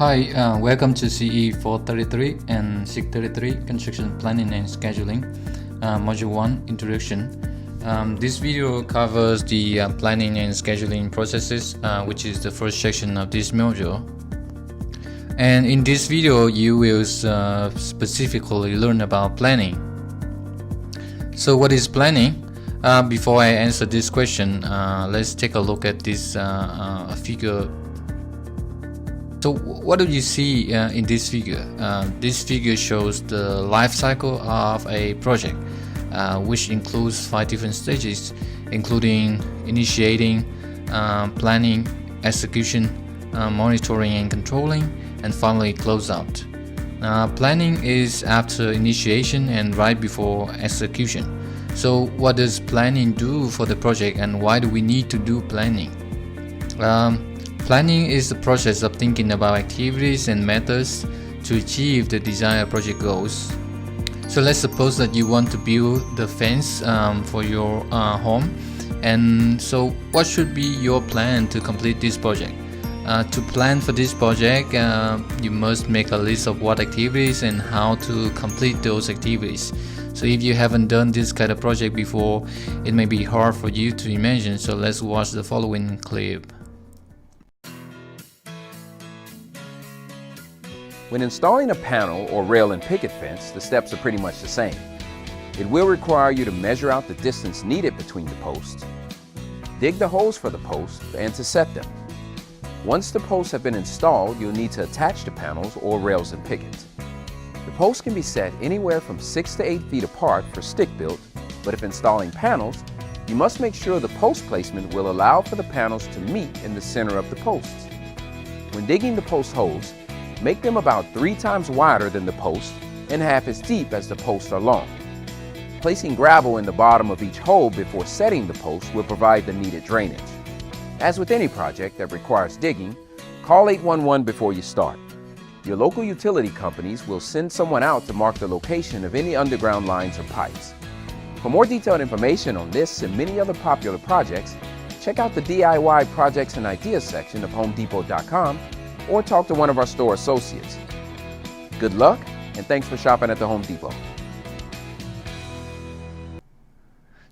Hi, welcome to CE 433 and 633 Construction Planning and Scheduling, Module 1 Introduction. This video covers the planning and scheduling processes, which is the first section of this module. And in this video, you will specifically learn about planning. So what is planning? Before I answer this question, let's take a look at this figure. So what do you see in this figure? This figure shows the life cycle of a project, which includes 5 different stages, including initiating, planning, execution, monitoring and controlling, and finally closeout. Planning is after initiation and right before execution. So what does planning do for the project, and why do we need to do planning? Planning is the process of thinking about activities and methods to achieve the desired project goals. So let's suppose that you want to build the fence for your home, and so what should be your plan to complete this project? To plan for this project, you must make a list of what activities and how to complete those activities. So if you haven't done this kind of project before, it may be hard for you to imagine, so let's watch the following clip. When installing a panel or rail and picket fence, the steps are pretty much the same. It will require you to measure out the distance needed between the posts, dig the holes for the posts, and to set them. Once the posts have been installed, you'll need to attach the panels or rails and pickets. The posts can be set anywhere from 6 to 8 feet apart for stick built, but if installing panels, you must make sure the post placement will allow for the panels to meet in the center of the posts. When digging the post holes, make them about 3 times wider than the post and half as deep as the posts are long. Placing gravel in the bottom of each hole before setting the post will provide the needed drainage. As with any project that requires digging, call 811 before you start. Your local utility companies will send someone out to mark the location of any underground lines or pipes. For more detailed information on this and many other popular projects, check out the DIY Projects and Ideas section of HomeDepot.com or talk to one of our store associates. Good luck, and thanks for shopping at the Home Depot.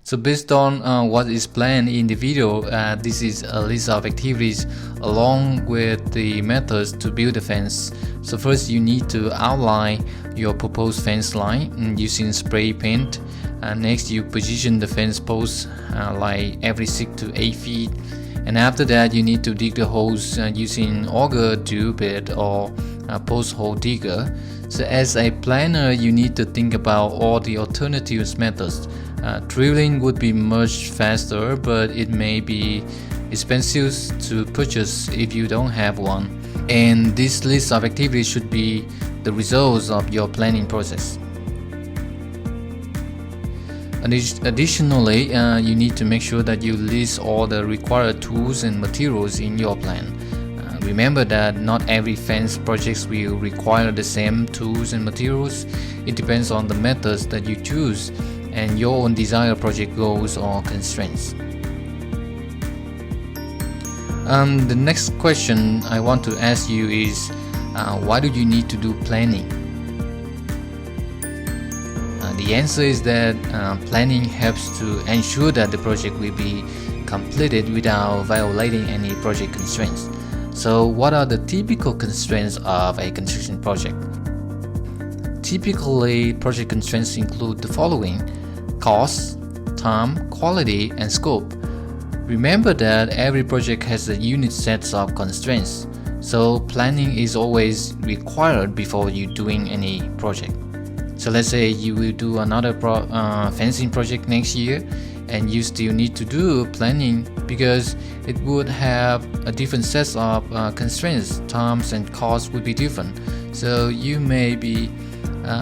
So based on what is planned in the video, this is a list of activities along with the methods to build a fence. So first you need to outline your proposed fence line using spray paint. Next you position the fence posts like every 6 to 8 feet. And after that you need to dig the holes using auger drill bit or post hole digger. So as a planner, you need to think about all the alternative methods. Drilling would be much faster, but it may be expensive to purchase if you don't have one. And this list of activities should be the results of your planning process. Additionally, you need to make sure that you list all the required tools and materials in your plan. Remember that not every fence project will require the same tools and materials. It depends on the methods that you choose and your own desired project goals or constraints. The next question I want to ask you is, why do you need to do planning? The answer is that planning helps to ensure that the project will be completed without violating any project constraints. So what are the typical constraints of a construction project? Typically, project constraints include the following: cost, time, quality, and scope. Remember that every project has a unique set of constraints, so planning is always required before you doing any project. So let's say you will do another fencing project next year, and you still need to do planning because it would have a different set of constraints. Times and costs would be different. So you may be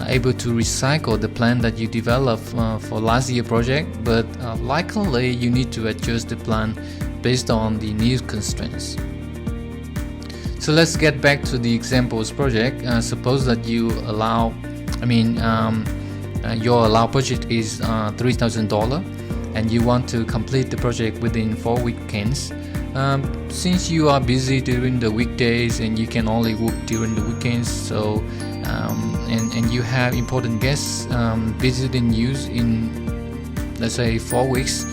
able to recycle the plan that you developed for last year project, but likely you need to adjust the plan based on the new constraints. So let's get back to the examples project. Suppose that you allow your allowed budget is $3,000 and you want to complete the project within 4 weekends. Since you are busy during the weekdays and you can only work during the weekends, so and you have important guests visiting you in, let's say, 4 weeks,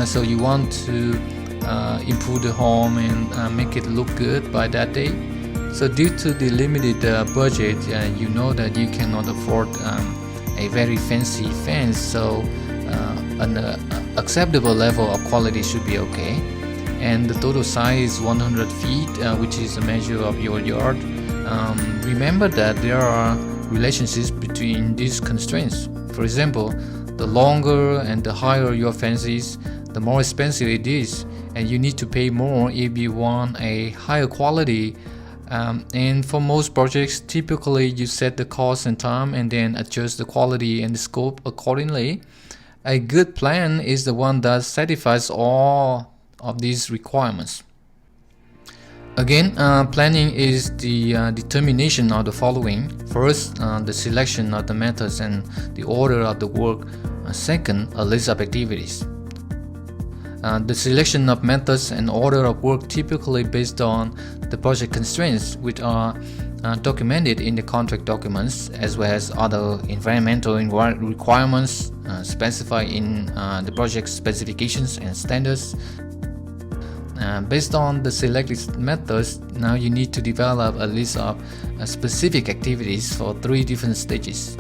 so you want to improve the home and make it look good by that day. So due to the limited budget, you know that you cannot afford a very fancy fence, so an acceptable level of quality should be okay. And the total size is 100 feet, which is a measure of your yard. Remember that there are relationships between these constraints. For example, the longer and the higher your fence is, the more expensive it is, and you need to pay more if you want a higher quality. And for most projects, typically you set the cost and time and then adjust the quality and the scope accordingly. A good plan is the one that satisfies all of these requirements. Again, planning is the determination of the following. First, the selection of the methods and the order of the work. Second, a list of activities. The selection of methods and order of work typically based on the project constraints, which are documented in the contract documents, as well as other environmental requirements specified in the project specifications and standards. Based on the selected methods, now you need to develop a list of specific activities for 3 different stages.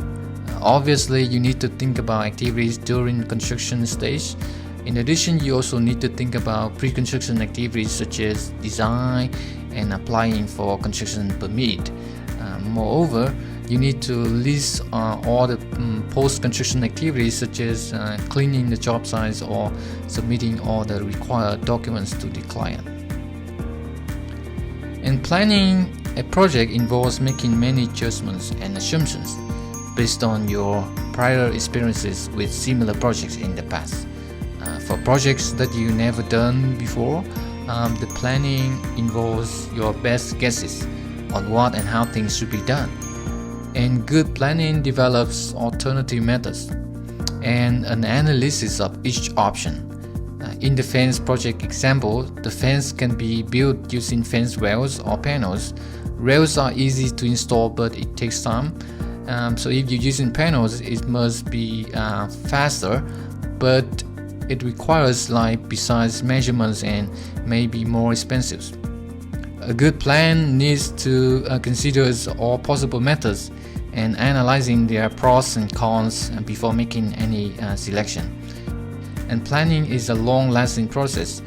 Obviously, you need to think about activities during construction stage. In addition, you also need to think about pre-construction activities such as design and applying for construction permit. Moreover, you need to list all the post-construction activities such as cleaning the job sites or submitting all the required documents to the client. And planning a project involves making many adjustments and assumptions based on your prior experiences with similar projects in the past. For projects that you never done before, the planning involves your best guesses on what and how things should be done. And good planning develops alternative methods and an analysis of each option. In the fence project example, the fence can be built using fence rails or panels. Rails are easy to install, but it takes time. So if you're using panels, it must be faster, but it requires precise measurements and may be more expensive. A good plan needs to consider all possible methods and analyzing their pros and cons before making any selection. And planning is a long-lasting process.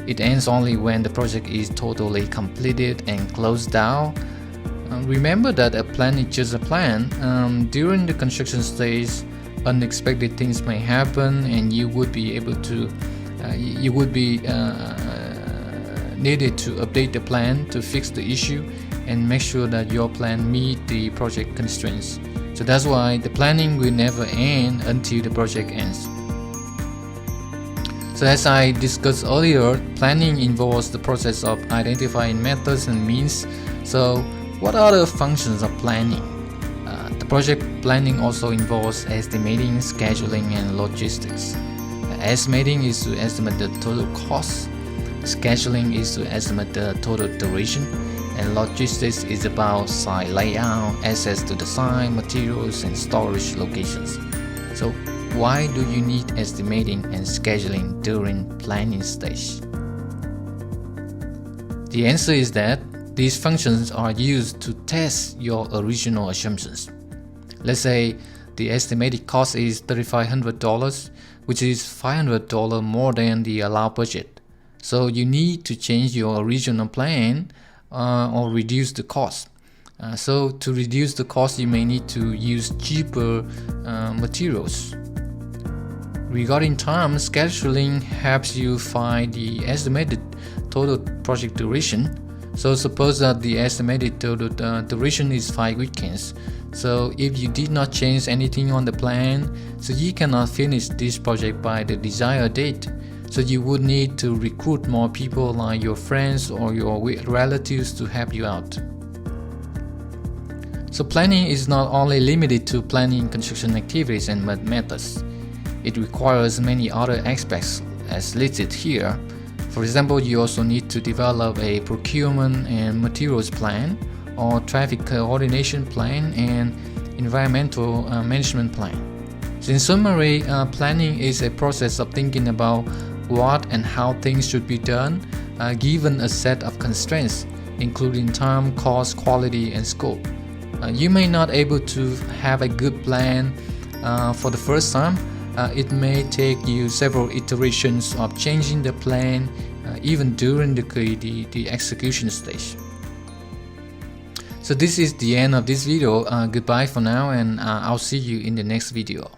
It ends only when the project is totally completed and closed down. Remember that a plan is just a plan. During the construction stage, unexpected things may happen, and you would be needed to update the plan to fix the issue and make sure that your plan meet the project constraints. So that's why the planning will never end until the project ends. So as I discussed earlier, planning involves the process of identifying methods and means. So what are the functions of planning? The project planning also involves estimating, scheduling, and logistics. Estimating is to estimate the total cost. Scheduling is to estimate the total duration, and logistics is about site layout, access to the site, materials, and storage locations. So why do you need estimating and scheduling during planning stage? The answer is that these functions are used to test your original assumptions. Let's say the estimated cost is $3,500, which is $500 more than the allowed budget. So you need to change your original plan or reduce the cost. So to reduce the cost, you may need to use cheaper materials. Regarding time, scheduling helps you find the estimated total project duration. So suppose that the estimated total duration is 5 weekends. So if you did not change anything on the plan, so you cannot finish this project by the desired date. So you would need to recruit more people like your friends or your relatives to help you out. So planning is not only limited to planning construction activities and methods. It requires many other aspects as listed here. For example, you also need to develop a procurement and materials plan, or traffic coordination plan, and environmental management plan. So in summary, planning is a process of thinking about what and how things should be done given a set of constraints, including time, cost, quality, and scope. You may not able to have a good plan for the first time. It may take you several iterations of changing the plan even during the execution stage. So this is the end of this video. Goodbye for now, and I'll see you in the next video.